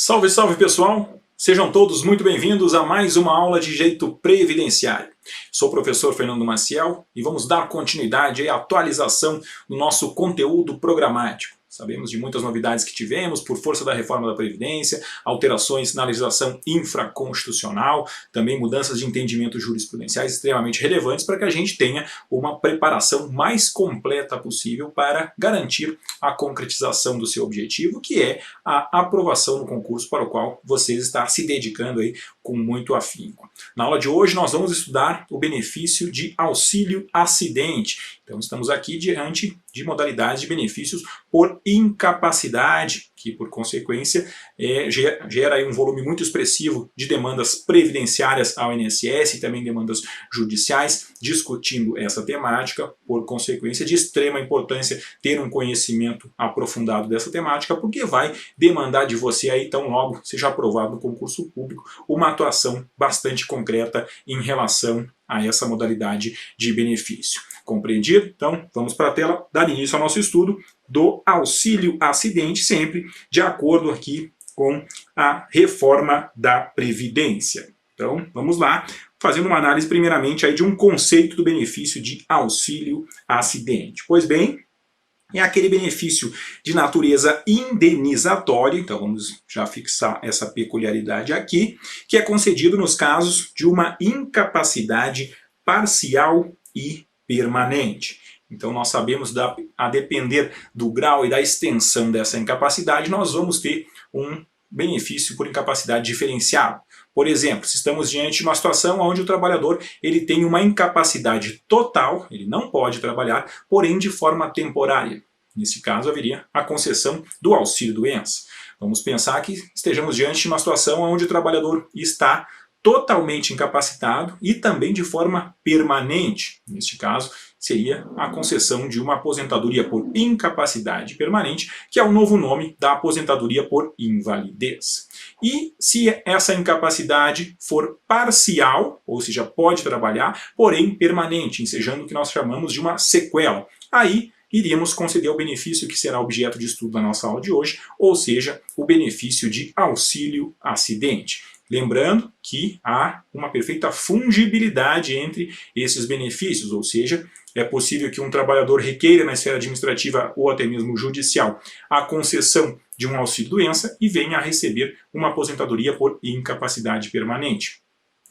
Salve, salve pessoal! Sejam todos muito bem-vindos a mais uma aula de Direito Previdenciário. Sou o professor Fernando Maciel e vamos dar continuidade à atualização do nosso conteúdo programático. Sabemos de muitas novidades que tivemos por força da reforma da Previdência, alterações na legislação infraconstitucional, também mudanças de entendimento jurisprudenciais extremamente relevantes para que a gente tenha uma preparação mais completa possível para garantir a concretização do seu objetivo, que é a aprovação no concurso para o qual você está se dedicando aí com muito afinco. Na aula de hoje nós vamos estudar o benefício de auxílio acidente. Então estamos aqui diante de modalidades de benefícios por incapacidade, que por consequência gera aí um volume muito expressivo de demandas previdenciárias ao INSS e também demandas judiciais, discutindo essa temática, por consequência de extrema importância ter um conhecimento aprofundado dessa temática, porque vai demandar de você aí, tão logo seja aprovado no concurso público, uma atuação bastante concreta em relação a essa modalidade de benefício. Compreendido? Então vamos para a tela, dar início ao nosso estudo do auxílio acidente, sempre de acordo aqui com a reforma da Previdência. Então vamos lá, fazendo uma análise primeiramente aí de um conceito do benefício de auxílio acidente. Pois bem, é aquele benefício de natureza indenizatória, então vamos já fixar essa peculiaridade aqui, que é concedido nos casos de uma incapacidade parcial e permanente. Então nós sabemos, a depender do grau e da extensão dessa incapacidade, nós vamos ter um benefício por incapacidade diferenciado. Por exemplo, se estamos diante de uma situação onde o trabalhador ele tem uma incapacidade total, ele não pode trabalhar, porém de forma temporária. Nesse caso haveria a concessão do auxílio-doença. Vamos pensar que estejamos diante de uma situação onde o trabalhador está totalmente incapacitado e também de forma permanente. Neste caso, seria a concessão de uma aposentadoria por incapacidade permanente, que é o novo nome da aposentadoria por invalidez. E se essa incapacidade for parcial, ou seja, pode trabalhar, porém permanente, ensejando o que nós chamamos de uma sequela, aí iríamos conceder o benefício que será objeto de estudo da nossa aula de hoje, ou seja, o benefício de auxílio acidente. Lembrando que há uma perfeita fungibilidade entre esses benefícios, ou seja, é possível que um trabalhador requeira na esfera administrativa ou até mesmo judicial a concessão de um auxílio-doença e venha a receber uma aposentadoria por incapacidade permanente.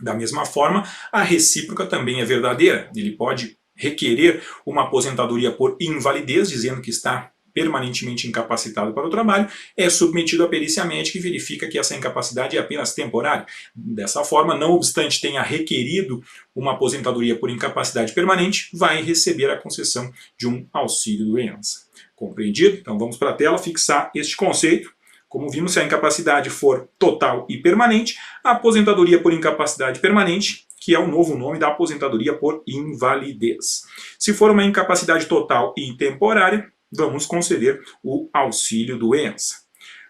Da mesma forma, a recíproca também é verdadeira. Ele pode requerer uma aposentadoria por invalidez, dizendo que está permanentemente incapacitado para o trabalho, é submetido à perícia médica e verifica que essa incapacidade é apenas temporária. Dessa forma, não obstante tenha requerido uma aposentadoria por incapacidade permanente, vai receber a concessão de um auxílio-doença. Compreendido? Então vamos para a tela fixar este conceito. Como vimos, se a incapacidade for total e permanente, a aposentadoria por incapacidade permanente, que é o novo nome da aposentadoria por invalidez. Se for uma incapacidade total e temporária, vamos conceder o auxílio-doença.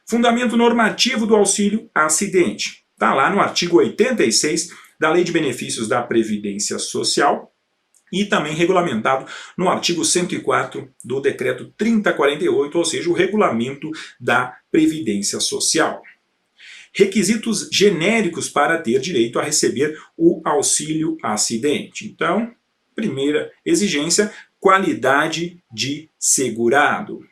Fundamento normativo do auxílio acidente. Está lá no artigo 86 da Lei de Benefícios da Previdência Social e também regulamentado no artigo 104 do Decreto 3048, ou seja, o regulamento da Previdência Social. Requisitos genéricos para ter direito a receber o auxílio acidente. Então, primeira exigência, qualidade de segurado. O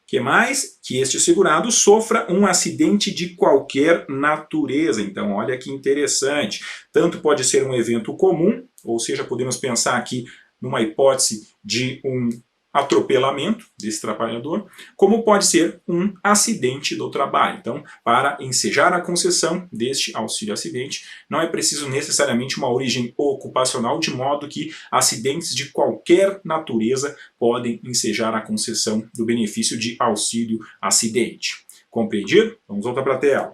que mais? Que este segurado sofra um acidente de qualquer natureza. Então, olha que interessante. Tanto pode ser um evento comum, ou seja, podemos pensar aqui numa hipótese de um atropelamento desse trabalhador, como pode ser um acidente do trabalho. Então, para ensejar a concessão deste auxílio-acidente, não é preciso necessariamente uma origem ocupacional, de modo que acidentes de qualquer natureza podem ensejar a concessão do benefício de auxílio-acidente. Compreendido? Vamos voltar para a tela.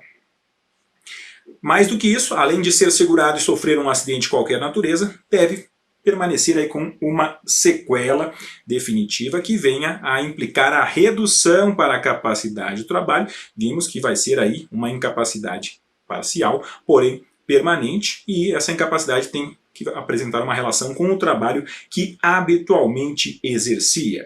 Mais do que isso, além de ser segurado e sofrer um acidente de qualquer natureza, deve permanecer aí com uma sequela definitiva que venha a implicar a redução para a capacidade do trabalho. Vimos que vai ser aí uma incapacidade parcial, porém permanente, e essa incapacidade tem que apresentar uma relação com o trabalho que habitualmente exercia.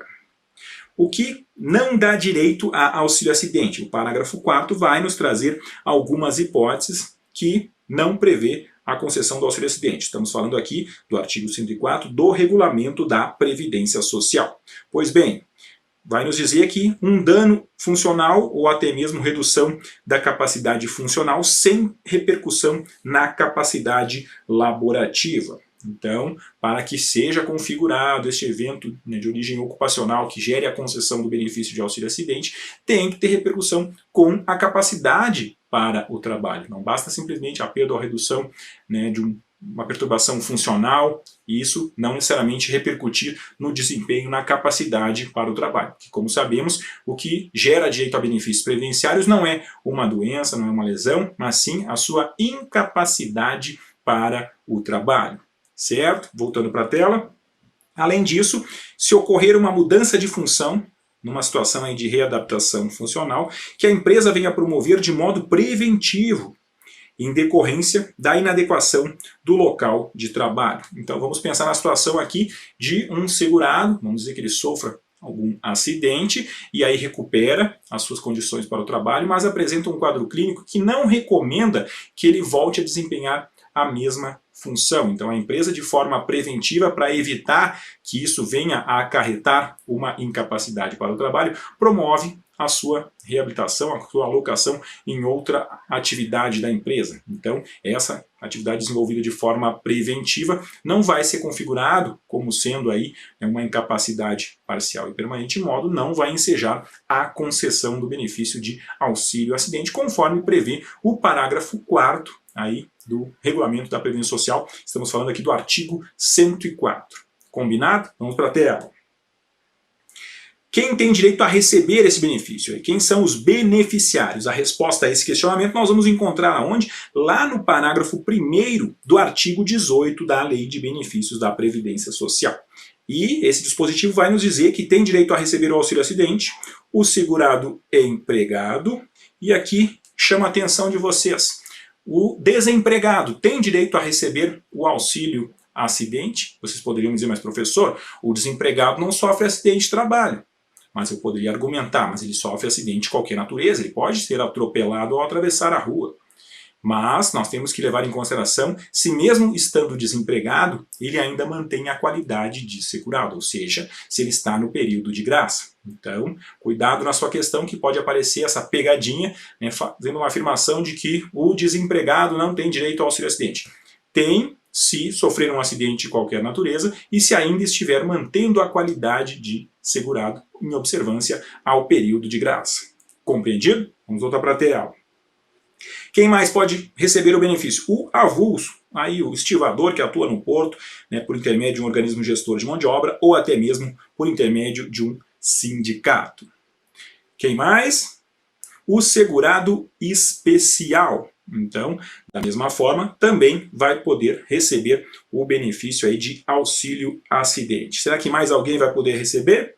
O que não dá direito a auxílio acidente? O parágrafo 4º vai nos trazer algumas hipóteses que não prevê a concessão do auxílio acidente. Estamos falando aqui do artigo 104 do Regulamento da Previdência Social. Pois bem, vai nos dizer que um dano funcional ou até mesmo redução da capacidade funcional sem repercussão na capacidade laborativa. Então, para que seja configurado este evento, né, de origem ocupacional que gere a concessão do benefício de auxílio acidente, tem que ter repercussão com a capacidade para o trabalho. Não basta simplesmente a perda ou a redução, né, de uma perturbação funcional, e isso não necessariamente repercutir no desempenho, na capacidade para o trabalho. Que, como sabemos, o que gera direito a benefícios previdenciários não é uma doença, não é uma lesão, mas sim a sua incapacidade para o trabalho. Certo? Voltando para a tela. Além disso, se ocorrer uma mudança de função, numa situação aí de readaptação funcional, que a empresa venha promover de modo preventivo, em decorrência da inadequação do local de trabalho. Então vamos pensar na situação aqui de um segurado, vamos dizer que ele sofra algum acidente e aí recupera as suas condições para o trabalho, mas apresenta um quadro clínico que não recomenda que ele volte a desempenhar a mesma função. Então a empresa, de forma preventiva, para evitar que isso venha a acarretar uma incapacidade para o trabalho, promove a sua reabilitação, a sua alocação em outra atividade da empresa. Então essa atividade desenvolvida de forma preventiva não vai ser configurado como sendo aí uma incapacidade parcial e permanente, de modo não vai ensejar a concessão do benefício de auxílio acidente, conforme prevê o parágrafo 4º aí do Regulamento da Previdência Social. Estamos falando aqui do artigo 104. Combinado? Vamos para a tela. Quem tem direito a receber esse benefício? Quem são os beneficiários? A resposta a esse questionamento nós vamos encontrar onde? Lá no parágrafo 1º do artigo 18 da Lei de Benefícios da Previdência Social. E esse dispositivo vai nos dizer que tem direito a receber o auxílio acidente, o segurado empregado, e aqui chama a atenção de vocês. O desempregado tem direito a receber o auxílio acidente? Vocês poderiam dizer, mas professor, o desempregado não sofre acidente de trabalho. Mas eu poderia argumentar, mas ele sofre acidente de qualquer natureza, ele pode ser atropelado ao atravessar a rua. Mas nós temos que levar em consideração se mesmo estando desempregado, ele ainda mantém a qualidade de segurado, ou seja, se ele está no período de graça. Então, cuidado na sua questão que pode aparecer essa pegadinha, né, fazendo uma afirmação de que o desempregado não tem direito ao auxílio acidente. Tem, se sofrer um acidente de qualquer natureza e se ainda estiver mantendo a qualidade de segurado em observância ao período de graça. Compreendido? Vamos voltar para a tela. Quem mais pode receber o benefício? O avulso, aí o estivador que atua no porto, né, por intermédio de um organismo gestor de mão de obra ou até mesmo por intermédio de um sindicato. Quem mais? O segurado especial. Então, da mesma forma, também vai poder receber o benefício aí de auxílio acidente. Será que mais alguém vai poder receber?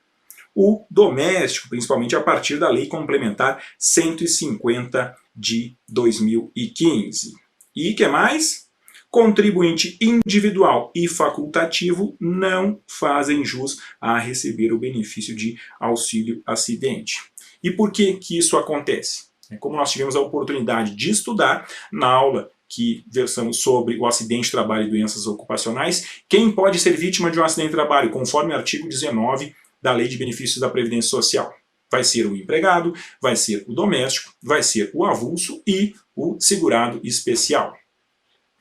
O doméstico, principalmente a partir da Lei Complementar 150 de 2015. E que mais? Contribuinte individual e facultativo não fazem jus a receber o benefício de auxílio acidente. E por que que isso acontece? Como nós tivemos a oportunidade de estudar na aula que versamos sobre o acidente de trabalho e doenças ocupacionais, quem pode ser vítima de um acidente de trabalho, conforme o artigo 19 da Lei de Benefícios da Previdência Social? Vai ser o empregado, vai ser o doméstico, vai ser o avulso e o segurado especial.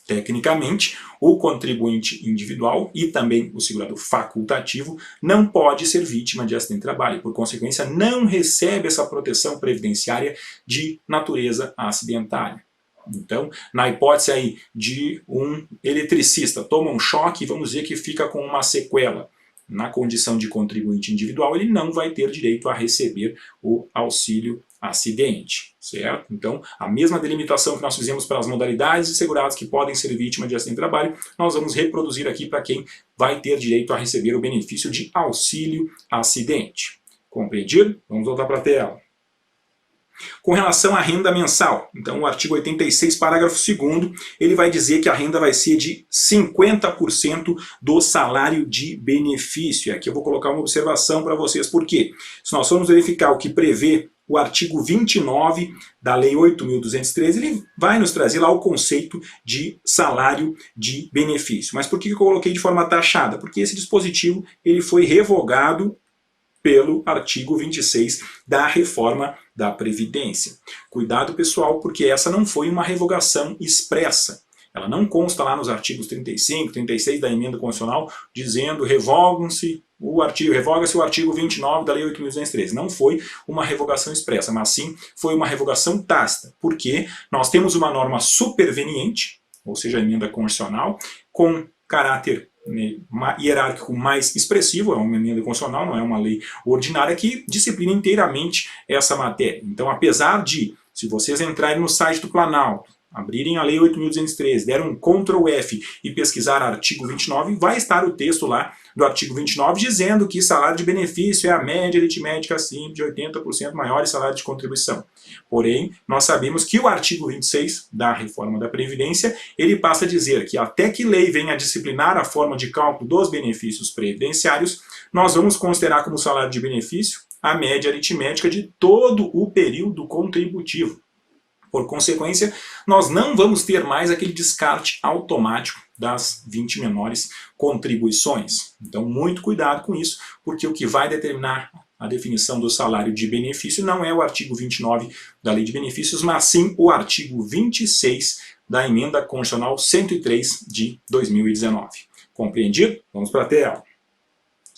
Tecnicamente, o contribuinte individual e também o segurado facultativo não pode ser vítima de acidente de trabalho, por consequência não recebe essa proteção previdenciária de natureza acidentária. Então, na hipótese aí de um eletricista, toma um choque e vamos dizer que fica com uma sequela. Na condição de contribuinte individual, ele não vai ter direito a receber o auxílio acidente, certo? Então, a mesma delimitação que nós fizemos para as modalidades de segurados que podem ser vítimas de acidente de trabalho, nós vamos reproduzir aqui para quem vai ter direito a receber o benefício de auxílio acidente. Compreendido? Vamos voltar para a tela. Com relação à renda mensal, então o artigo 86, parágrafo 2º, ele vai dizer que a renda vai ser de 50% do salário de benefício. Aqui eu vou colocar uma observação para vocês, por quê? Se nós formos verificar o que prevê o artigo 29 da Lei 8.213, ele vai nos trazer lá o conceito de salário de benefício. Mas por que eu coloquei de forma taxada? Porque esse dispositivo ele foi revogado pelo artigo 26 da reforma da Previdência. Cuidado, pessoal, porque essa não foi uma revogação expressa. Ela não consta lá nos artigos 35, 36 da emenda constitucional dizendo revoga-se o artigo 29 da Lei 8.213. Não foi uma revogação expressa, mas sim foi uma revogação tácita, porque nós temos uma norma superveniente, ou seja, a emenda constitucional, com caráter hierárquico mais expressivo, é uma emenda constitucional, não é uma lei ordinária, que disciplina inteiramente essa matéria. Então, apesar de, se vocês entrarem no site do Planalto, abrirem a Lei 8.213, deram um Ctrl F e pesquisar artigo 29, vai estar o texto lá do artigo 29 dizendo que salário de benefício é a média aritmética simples de 80% maior e salário de contribuição. Porém, nós sabemos que o artigo 26 da reforma da Previdência, ele passa a dizer que até que lei venha a disciplinar a forma de cálculo dos benefícios previdenciários, nós vamos considerar como salário de benefício a média aritmética de todo o período contributivo. Por consequência, nós não vamos ter mais aquele descarte automático das 20 menores contribuições. Então, muito cuidado com isso, porque o que vai determinar a definição do salário de benefício não é o artigo 29 da Lei de Benefícios, mas sim o artigo 26 da Emenda Constitucional 103 de 2019. Compreendido? Vamos para a tela.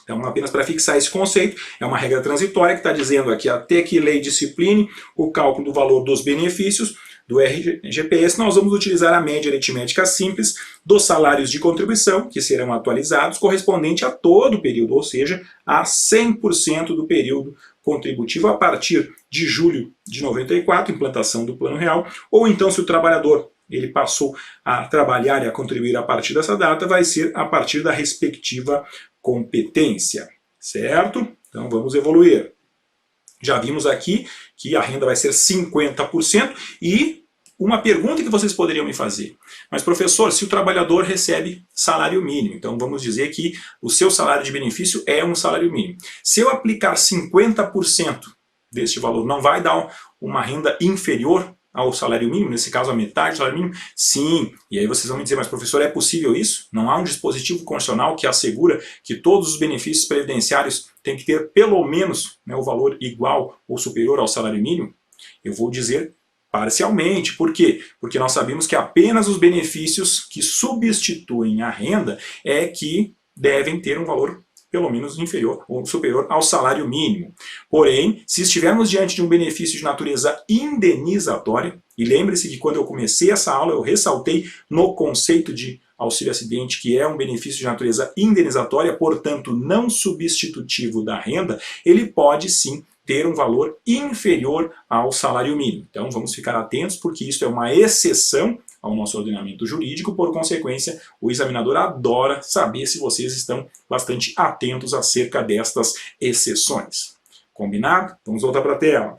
Então, apenas para fixar esse conceito, é uma regra transitória que está dizendo aqui, até que lei discipline o cálculo do valor dos benefícios do RGPS, nós vamos utilizar a média aritmética simples dos salários de contribuição, que serão atualizados, correspondente a todo o período, ou seja, a 100% do período contributivo a partir de julho de 94, implantação do Plano Real, ou então se o trabalhador ele passou a trabalhar e a contribuir a partir dessa data, vai ser a partir da respectiva competência, certo? Então vamos evoluir. Já vimos aqui que a renda vai ser 50% e uma pergunta que vocês poderiam me fazer. Mas professor, se o trabalhador recebe salário mínimo, então vamos dizer que o seu salário de benefício é um salário mínimo. Se eu aplicar 50% deste valor, não vai dar uma renda inferior ao salário mínimo, nesse caso a metade do salário mínimo? Sim. E aí vocês vão me dizer, mas professor, é possível isso? Não há um dispositivo constitucional que assegura que todos os benefícios previdenciários têm que ter pelo menos, né, o valor igual ou superior ao salário mínimo? Eu vou dizer parcialmente. Por quê? Porque nós sabemos que apenas os benefícios que substituem a renda é que devem ter um valor pelo menos inferior ou superior ao salário mínimo. Porém, se estivermos diante de um benefício de natureza indenizatória, e lembre-se que quando eu comecei essa aula eu ressaltei no conceito de auxílio acidente que é um benefício de natureza indenizatória, portanto não substitutivo da renda, ele pode sim ter um valor inferior ao salário mínimo. Então vamos ficar atentos porque isso é uma exceção ao nosso ordenamento jurídico, por consequência, o examinador adora saber se vocês estão bastante atentos acerca destas exceções. Combinado? Vamos voltar para a tela.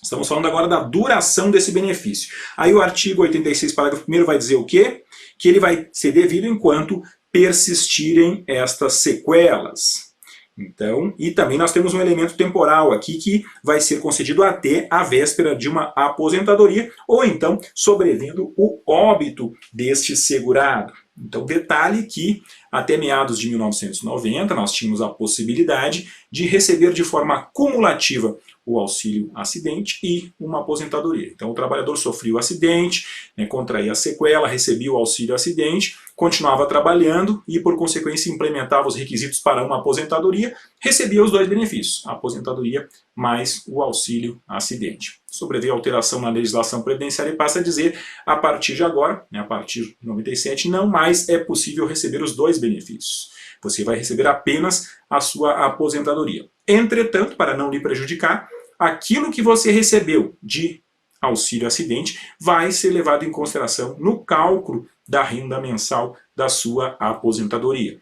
Estamos falando agora da duração desse benefício. Aí o artigo 86, parágrafo 1º vai dizer o quê? Que ele vai ser devido enquanto persistirem estas sequelas. Então, e também nós temos um elemento temporal aqui que vai ser concedido até a véspera de uma aposentadoria ou então sobrevivendo o óbito deste segurado. Então, detalhe que até meados de 1990 nós tínhamos a possibilidade de receber de forma cumulativa o auxílio acidente e uma aposentadoria. Então o trabalhador sofria o acidente, contraía a sequela, recebia o auxílio acidente, continuava trabalhando e por consequência implementava os requisitos para uma aposentadoria, recebia os dois benefícios, a aposentadoria mais o auxílio acidente. Sobreveio alteração na legislação previdenciária e passa a dizer, a partir de agora, a partir de 97, não mais é possível receber os dois benefícios. Você vai receber apenas a sua aposentadoria. Entretanto, para não lhe prejudicar, aquilo que você recebeu de auxílio acidente vai ser levado em consideração no cálculo da renda mensal da sua aposentadoria.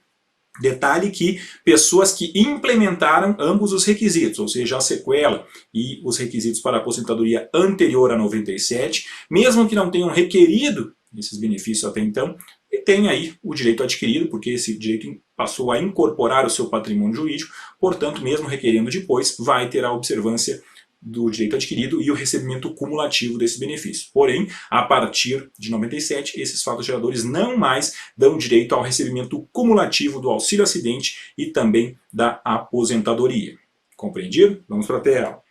Detalhe que pessoas que implementaram ambos os requisitos, ou seja, a sequela e os requisitos para a aposentadoria anterior a 97, mesmo que não tenham requerido esses benefícios até então, tem aí o direito adquirido, porque esse direito passou a incorporar o seu patrimônio jurídico, portanto, mesmo requerendo depois, vai ter a observância do direito adquirido e o recebimento cumulativo desse benefício. Porém, a partir de 97, esses fatos geradores não mais dão direito ao recebimento cumulativo do auxílio acidente e também da aposentadoria. Compreendido? Vamos para a tela.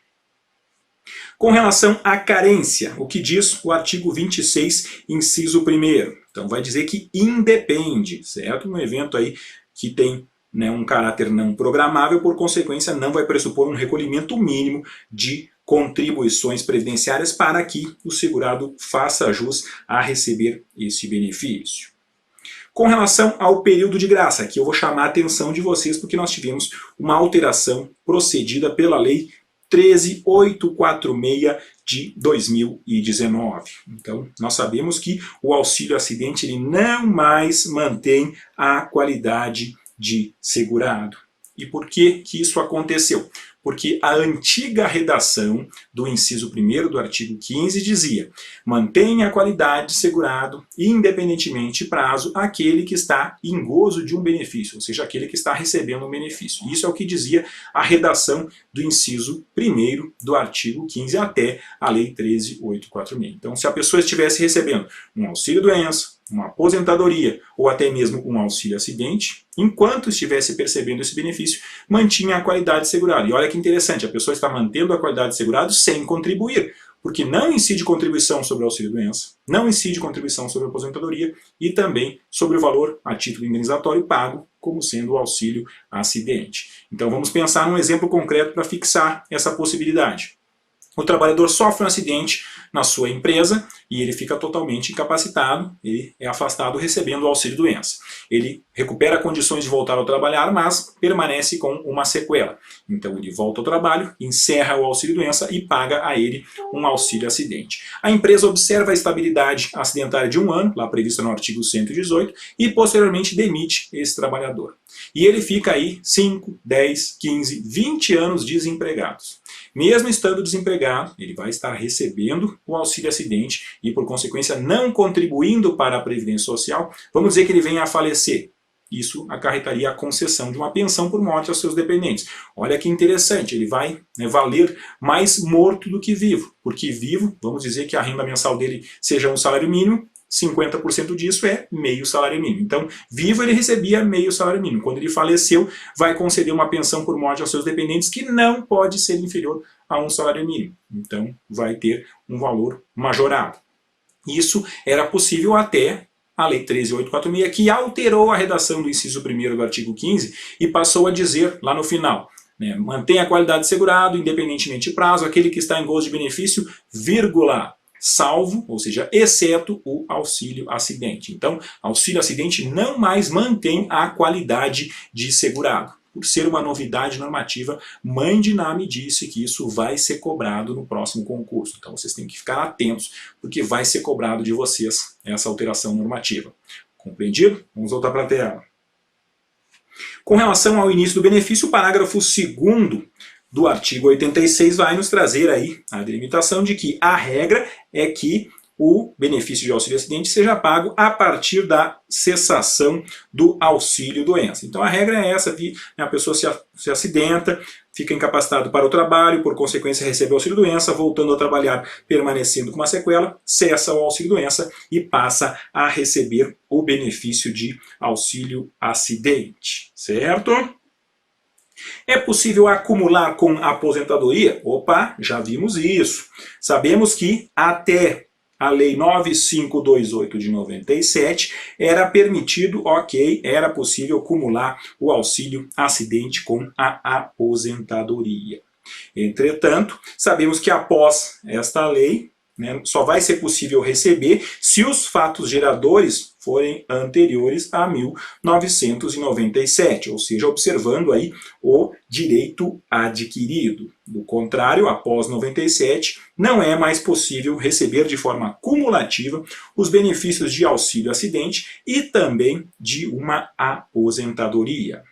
Com relação à carência, o que diz o artigo 26, inciso 1º? Então vai dizer que independe, certo? Um evento aí que tem um caráter não programável, por consequência não vai pressupor um recolhimento mínimo de contribuições previdenciárias para que o segurado faça jus a receber esse benefício. Com relação ao período de graça, aqui eu vou chamar a atenção de vocês porque nós tivemos uma alteração procedida pela Lei 13.846 de 2019. Então, nós sabemos que o auxílio acidente ele não mais mantém a qualidade de segurado. E por que isso aconteceu? Porque a antiga redação do inciso 1º do artigo 15 dizia: mantenha a qualidade de segurado, independentemente de prazo, aquele que está em gozo de um benefício, ou seja, aquele que está recebendo um benefício. Isso é o que dizia a redação do inciso 1º do artigo 15 até a Lei 13.846. Então, se a pessoa estivesse recebendo um auxílio-doença, uma aposentadoria ou até mesmo um auxílio-acidente, enquanto estivesse percebendo esse benefício, mantinha a qualidade de segurado. E olha que interessante, a pessoa está mantendo a qualidade de segurado sem contribuir, porque não incide contribuição sobre o auxílio-doença, não incide contribuição sobre a aposentadoria e também sobre o valor a título indenizatório pago como sendo o auxílio-acidente. Então vamos pensar num exemplo concreto para fixar essa possibilidade. O trabalhador sofre um acidente na sua empresa e ele fica totalmente incapacitado, ele é afastado recebendo o auxílio-doença. Ele recupera condições de voltar ao trabalhar, mas permanece com uma sequela. Então ele volta ao trabalho, encerra o auxílio-doença e paga a ele um auxílio-acidente. A empresa observa a estabilidade acidentária de 1 ano, lá prevista no artigo 118, e posteriormente demite esse trabalhador. E ele fica aí 5, 10, 15, 20 anos desempregados. Mesmo estando desempregado, ele vai estar recebendo o auxílio-acidente e, por consequência, não contribuindo para a Previdência Social. Vamos dizer que ele venha a falecer. Isso acarretaria a concessão de uma pensão por morte aos seus dependentes. Olha que interessante, ele vai valer mais morto do que vivo. Porque vivo, vamos dizer que a renda mensal dele seja um salário mínimo, 50% disso é meio salário mínimo. Então, vivo ele recebia meio salário mínimo. Quando ele faleceu, vai conceder uma pensão por morte aos seus dependentes que não pode ser inferior a um salário mínimo. Então, vai ter um valor majorado. Isso era possível até a Lei 13.846, que alterou a redação do inciso 1º do artigo 15 e passou a dizer lá no final: mantenha a qualidade de segurado, independentemente de prazo, aquele que está em gozo de benefício, vírgula, salvo, ou seja, exceto o auxílio-acidente. Então, auxílio-acidente não mais mantém a qualidade de segurado. Por ser uma novidade normativa, Mãe de Ná me disse que isso vai ser cobrado no próximo concurso. Então vocês têm que ficar atentos, porque vai ser cobrado de vocês essa alteração normativa. Compreendido? Vamos voltar para a tela. Com relação ao início do benefício, o parágrafo 2º do artigo 86 vai nos trazer aí a delimitação de que a regra é que o benefício de auxílio-acidente seja pago a partir da cessação do auxílio-doença. Então a regra é essa, a pessoa se acidenta, fica incapacitado para o trabalho, por consequência recebe o auxílio-doença, voltando a trabalhar, permanecendo com uma sequela, cessa o auxílio-doença e passa a receber o benefício de auxílio-acidente, certo? É possível acumular com a aposentadoria? Opa, já vimos isso. Sabemos que até a Lei 9528 de 97 era permitido, era possível acumular o auxílio-acidente com a aposentadoria. Entretanto, sabemos que após esta lei, né, só vai ser possível receber se os fatos geradores forem anteriores a 1997, ou seja, observando aí o direito adquirido. Do contrário, após 97, não é mais possível receber de forma cumulativa os benefícios de auxílio-acidente e também de uma aposentadoria.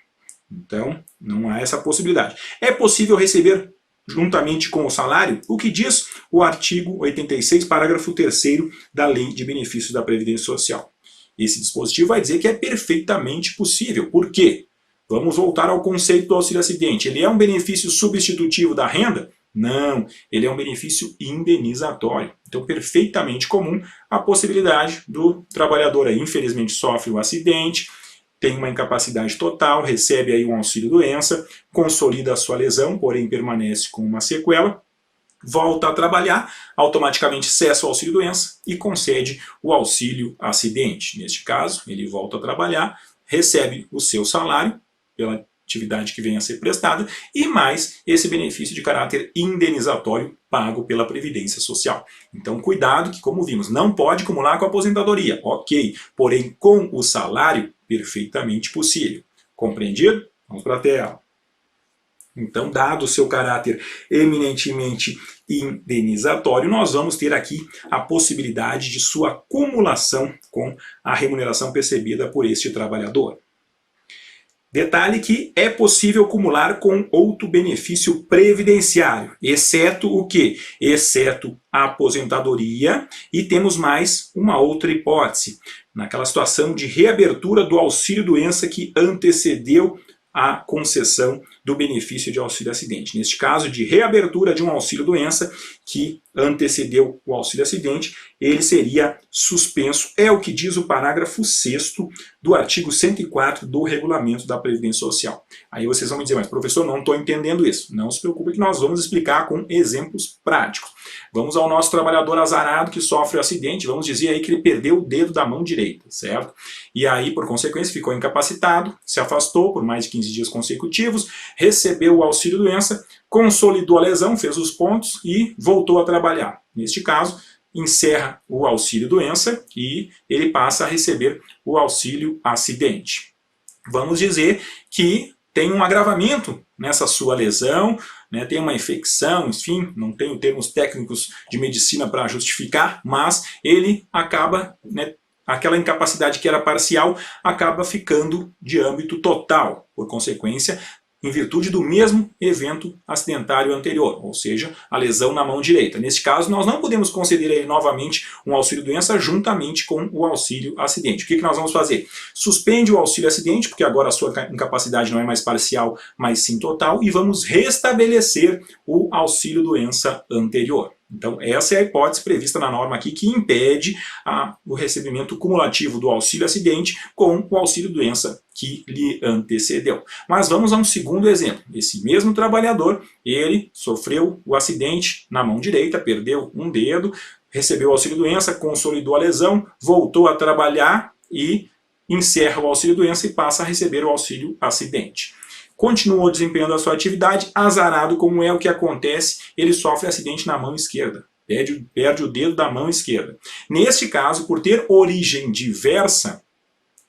Então, não há essa possibilidade. É possível receber juntamente com o salário, o que diz o artigo 86, parágrafo 3º da Lei de Benefícios da Previdência Social. Esse dispositivo vai dizer que é perfeitamente possível. Por quê? Vamos voltar ao conceito do auxílio-acidente. Ele é um benefício substitutivo da renda? Não, ele é um benefício indenizatório. Então, perfeitamente comum a possibilidade do trabalhador aí, infelizmente, sofre um acidente, tem uma incapacidade total, recebe aí um auxílio-doença, consolida a sua lesão, porém permanece com uma sequela, volta a trabalhar, automaticamente cessa o auxílio-doença e concede o auxílio-acidente. Neste caso, ele volta a trabalhar, recebe o seu salário pela atividade que venha a ser prestada e mais esse benefício de caráter indenizatório pago pela Previdência Social. Então, cuidado que, como vimos, não pode acumular com a aposentadoria, ok, porém com o salário, perfeitamente possível. Compreendido? Vamos para a tela. Então, dado o seu caráter eminentemente indenizatório, nós vamos ter aqui a possibilidade de sua acumulação com a remuneração percebida por este trabalhador. Detalhe que é possível acumular com outro benefício previdenciário, exceto o quê? Exceto a aposentadoria, e temos mais uma outra hipótese, naquela situação de reabertura do auxílio-doença que antecedeu a concessão do benefício de auxílio-acidente. Neste caso, de reabertura de um auxílio-doença que antecedeu o auxílio-acidente, ele seria suspenso. É o que diz o parágrafo 6º do artigo 104 do Regulamento da Previdência Social. Aí vocês vão me dizer, mas professor, não estou entendendo isso. Não se preocupe que nós vamos explicar com exemplos práticos. Vamos ao nosso trabalhador azarado que sofre um acidente, vamos dizer aí que ele perdeu o dedo da mão direita, certo? E aí, por consequência, ficou incapacitado, se afastou por mais de 15 dias consecutivos, recebeu o auxílio-doença, consolidou a lesão, fez os pontos e voltou a trabalhar. Neste caso, encerra o auxílio-doença e ele passa a receber o auxílio-acidente. Vamos dizer que tem um agravamento nessa sua lesão, né, tem uma infecção, enfim, não tenho termos técnicos de medicina para justificar, mas ele acaba, né, aquela incapacidade que era parcial, acaba ficando de âmbito total, por consequência, em virtude do mesmo evento acidentário anterior, ou seja, a lesão na mão direita. Neste caso, nós não podemos conceder a ele novamente um auxílio-doença juntamente com o auxílio-acidente. O que nós vamos fazer? Suspende o auxílio-acidente, porque agora a sua incapacidade não é mais parcial, mas sim total, e vamos restabelecer o auxílio-doença anterior. Então, essa é a hipótese prevista na norma aqui que impede o recebimento cumulativo do auxílio-acidente com o auxílio-doença que lhe antecedeu. Mas vamos a um segundo exemplo. Esse mesmo trabalhador, ele sofreu o acidente na mão direita, perdeu um dedo, recebeu o auxílio-doença, consolidou a lesão, voltou a trabalhar e encerra o auxílio-doença e passa a receber o auxílio-acidente. Continuou desempenhando a sua atividade, azarado como é o que acontece, ele sofre acidente na mão esquerda, perde o dedo da mão esquerda. Neste caso, por ter origem diversa,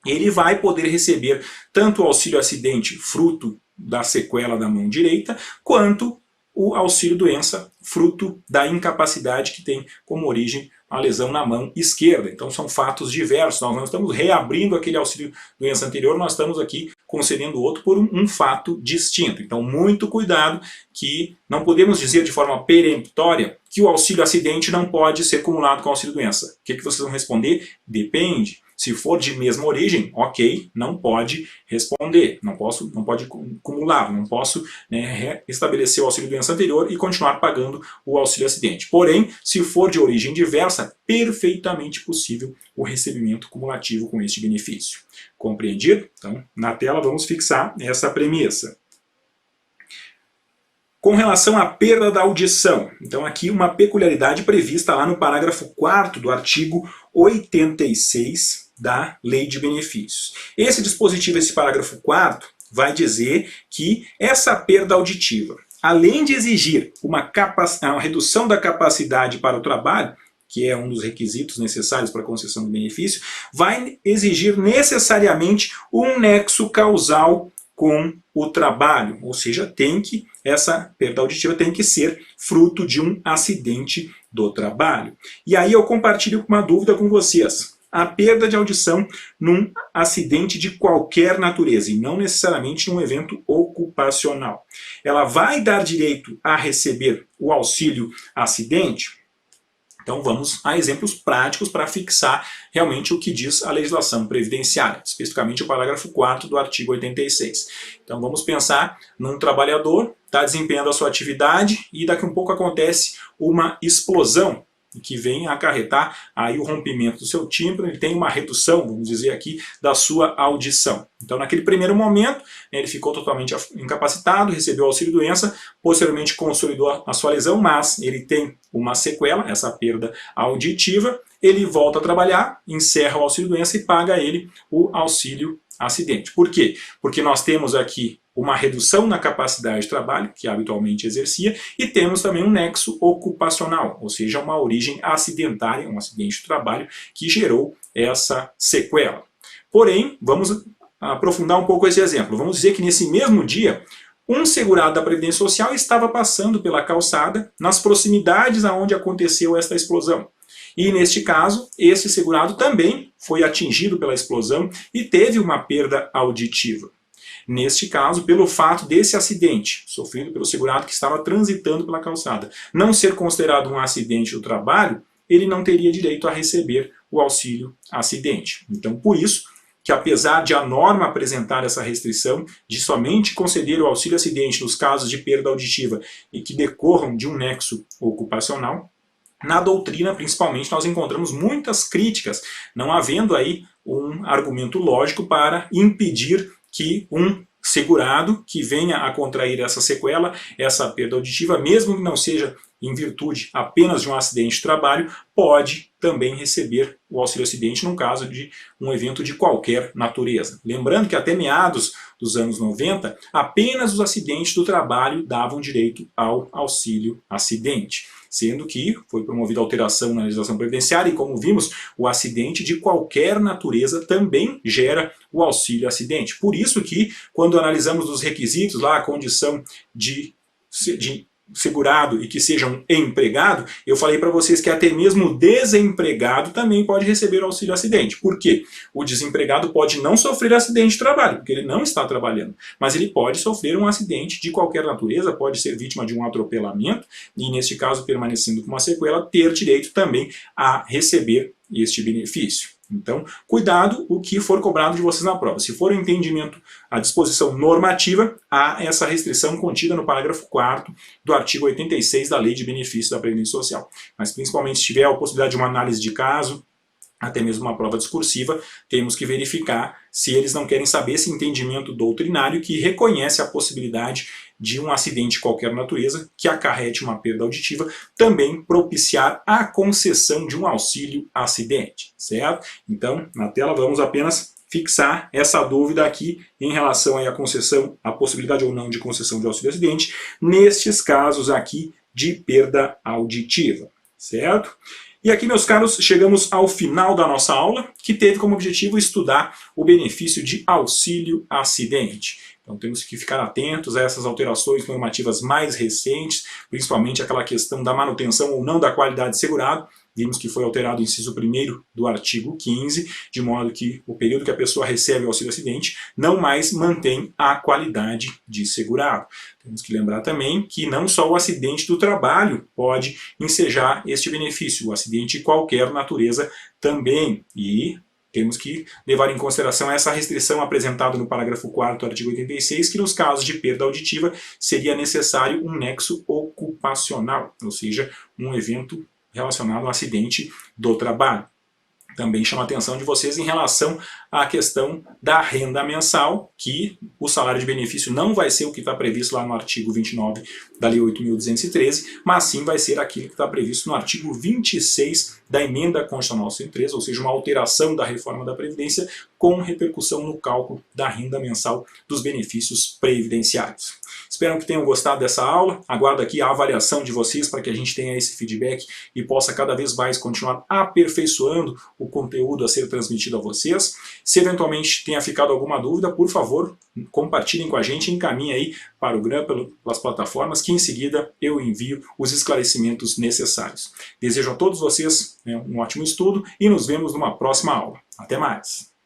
ele vai poder receber tanto o auxílio-acidente fruto da sequela da mão direita, quanto o auxílio-doença fruto da incapacidade que tem como origem a lesão na mão esquerda. Então são fatos diversos, nós não estamos reabrindo aquele auxílio-doença anterior, nós estamos aqui concedendo outro por um fato distinto. Então muito cuidado que não podemos dizer de forma peremptória que o auxílio-acidente não pode ser acumulado com o auxílio-doença. O que vocês vão responder? Depende. Se for de mesma origem, ok, não pode responder, não pode acumular, não posso, né, restabelecer o auxílio-doença anterior e continuar pagando o auxílio-acidente. Porém, se for de origem diversa, perfeitamente possível o recebimento cumulativo com este benefício. Compreendido? Então, na tela vamos fixar essa premissa. Com relação à perda da audição, então aqui uma peculiaridade prevista lá no parágrafo 4º do artigo 86 da Lei de Benefícios. Esse dispositivo, esse parágrafo 4º, vai dizer que essa perda auditiva, além de exigir uma redução da capacidade para o trabalho, que é um dos requisitos necessários para a concessão do benefício, vai exigir necessariamente um nexo causal com o trabalho, ou seja, essa perda auditiva tem que ser fruto de um acidente do trabalho. E aí eu compartilho uma dúvida com vocês. A perda de audição num acidente de qualquer natureza, e não necessariamente num evento ocupacional, ela vai dar direito a receber o auxílio acidente? Então vamos a exemplos práticos para fixar realmente o que diz a legislação previdenciária, especificamente o parágrafo 4º do artigo 86. Então vamos pensar num trabalhador, está desempenhando a sua atividade e daqui a um pouco acontece uma explosão que vem a acarretar aí o rompimento do seu tímpano, ele tem uma redução, vamos dizer aqui, da sua audição. Então naquele primeiro momento, ele ficou totalmente incapacitado, recebeu auxílio-doença, posteriormente consolidou a sua lesão, mas ele tem uma sequela, essa perda auditiva, ele volta a trabalhar, encerra o auxílio-doença e paga a ele o auxílio-acidente. Por quê? Porque nós temos aqui uma redução na capacidade de trabalho, que habitualmente exercia, e temos também um nexo ocupacional, ou seja, uma origem acidentária, um acidente de trabalho que gerou essa sequela. Porém, vamos aprofundar um pouco esse exemplo. Vamos dizer que nesse mesmo dia, um segurado da Previdência Social estava passando pela calçada, nas proximidades aonde aconteceu esta explosão. E neste caso, esse segurado também foi atingido pela explosão e teve uma perda auditiva. Neste caso, pelo fato desse acidente sofrido pelo segurado que estava transitando pela calçada não ser considerado um acidente do trabalho, ele não teria direito a receber o auxílio acidente. Então, por isso que apesar de a norma apresentar essa restrição de somente conceder o auxílio acidente nos casos de perda auditiva e que decorram de um nexo ocupacional, na doutrina, principalmente, nós encontramos muitas críticas, não havendo aí um argumento lógico para impedir que um segurado que venha a contrair essa sequela, essa perda auditiva, mesmo que não seja em virtude apenas de um acidente de trabalho, pode também receber o auxílio acidente no caso de um evento de qualquer natureza. Lembrando que até meados dos anos 90, apenas os acidentes do trabalho davam direito ao auxílio acidente, sendo que foi promovida alteração na legislação previdenciária e, como vimos, o acidente de qualquer natureza também gera o auxílio acidente. Por isso que, quando analisamos os requisitos, lá a condição de segurado e que seja um empregado, eu falei para vocês que até mesmo o desempregado também pode receber o auxílio acidente. Por quê? O desempregado pode não sofrer acidente de trabalho, porque ele não está trabalhando, mas ele pode sofrer um acidente de qualquer natureza, pode ser vítima de um atropelamento e, neste caso, permanecendo com uma sequela, ter direito também a receber este benefício. Então, cuidado o que for cobrado de vocês na prova. Se for o entendimento, a disposição normativa, há essa restrição contida no parágrafo 4º do artigo 86 da Lei de Benefícios da Previdência Social. Mas, principalmente, se tiver a possibilidade de uma análise de caso, até mesmo uma prova discursiva, temos que verificar se eles não querem saber esse entendimento doutrinário que reconhece a possibilidade de um acidente de qualquer natureza que acarrete uma perda auditiva, também propiciar a concessão de um auxílio acidente, certo? Então, na tela vamos apenas fixar essa dúvida aqui em relação aí à concessão, a possibilidade ou não de concessão de auxílio acidente, nestes casos aqui de perda auditiva, certo? E aqui, meus caros, chegamos ao final da nossa aula, que teve como objetivo estudar o benefício de auxílio acidente. Então temos que ficar atentos a essas alterações normativas mais recentes, principalmente aquela questão da manutenção ou não da qualidade de segurado. Vimos que foi alterado o inciso 1º do artigo 15, de modo que o período que a pessoa recebe o auxílio acidente não mais mantém a qualidade de segurado. Temos que lembrar também que não só o acidente do trabalho pode ensejar este benefício, o acidente de qualquer natureza também. E temos que levar em consideração essa restrição apresentada no parágrafo 4º do artigo 86, que nos casos de perda auditiva seria necessário um nexo ocupacional, ou seja, um evento relacionado ao acidente do trabalho. Também chama a atenção de vocês em relação à questão da renda mensal, que o salário de benefício não vai ser o que está previsto lá no artigo 29 da Lei 8.213, mas sim vai ser aquilo que está previsto no artigo 26 da Emenda Constitucional 103, ou seja, uma alteração da reforma da Previdência com repercussão no cálculo da renda mensal dos benefícios previdenciários. Espero que tenham gostado dessa aula, aguardo aqui a avaliação de vocês para que a gente tenha esse feedback e possa cada vez mais continuar aperfeiçoando o conteúdo a ser transmitido a vocês. Se eventualmente tenha ficado alguma dúvida, por favor, compartilhem com a gente, encaminhem aí para o GRAM pelas plataformas, que em seguida eu envio os esclarecimentos necessários. Desejo a todos vocês um ótimo estudo e nos vemos numa próxima aula. Até mais!